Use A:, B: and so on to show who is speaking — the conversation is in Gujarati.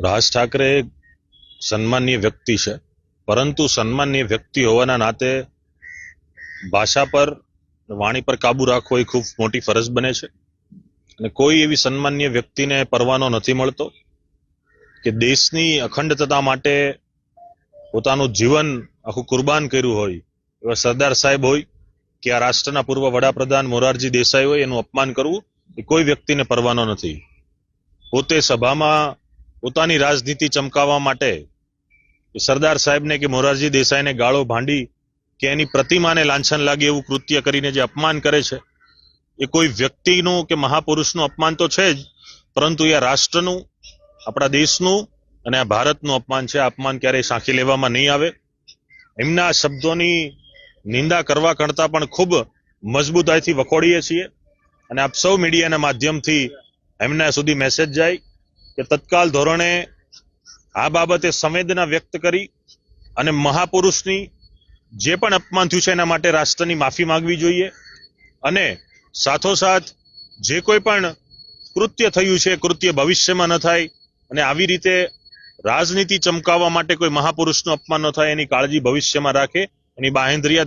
A: રાજ ઠાકરે એક સન્માનીય વ્યક્તિ છે, પરંતુ સન્માનીય વ્યક્તિ હોવાના નાતે ભાષા પર, વાણી પર કાબુ રાખવો એ ખૂબ મોટી ફરજ બને છે. અને કોઈ એવી સન્માનીય વ્યક્તિને પરવાનો નથી મળતો કે દેશની અખંડતા માટે પોતાનું જીવન આખું કુરબાન કર્યું હોય એવા સરદાર સાહેબ હોય કે આ રાષ્ટ્રના પૂર્વ વડાપ્રધાન મોરારજી દેસાઈ હોય, એનું અપમાન કરવું એ કોઈ વ્યક્તિને પરવાનો નથી. પોતે સભામાં પોતાની રાજનીતિ ચમકાવવા માટે સરદાર સાહેબને કે મોરારજી દેસાઈને ગાળો ભાંડી કે એની પ્રતિમાને લાંછન લાગે એવું કૃત્ય કરીને જે અપમાન કરે છે, એ કોઈ વ્યક્તિનું કે મહાપુરુષનું અપમાન તો છે જ, પરંતુ એ રાષ્ટ્રનું, આપણા દેશનું અને આ ભારતનું અપમાન છે. આ અપમાન ક્યારેય સાંખી લેવામાં નહીં આવે. એમના શબ્દોની નિંદા કરવા કરતા પણ ખૂબ મજબૂતાઈથી વખોડીએ છીએ અને આપ સૌ મીડિયાના માધ્યમથી એમના સુધી મેસેજ જાય કે તત્કાલ ધોરણે આ બાબતે સંવેદના વ્યક્ત કરી અને મહાપુરુષની જે પણ અપમાન થયું છે એના માટે રાષ્ટ્રની માફી માંગવી જોઈએ. અને સાથોસાથ જે કોઈ પણ કૃત્ય થયું છે, કૃત્ય ભવિષ્યમાં ન થાય અને આવી રીતે રાજનીતિ ચમકાવવા માટે કોઈ મહાપુરુષનું અપમાન ન થાય એની કાળજી ભવિષ્યમાં રાખે, એની બાંહેધરી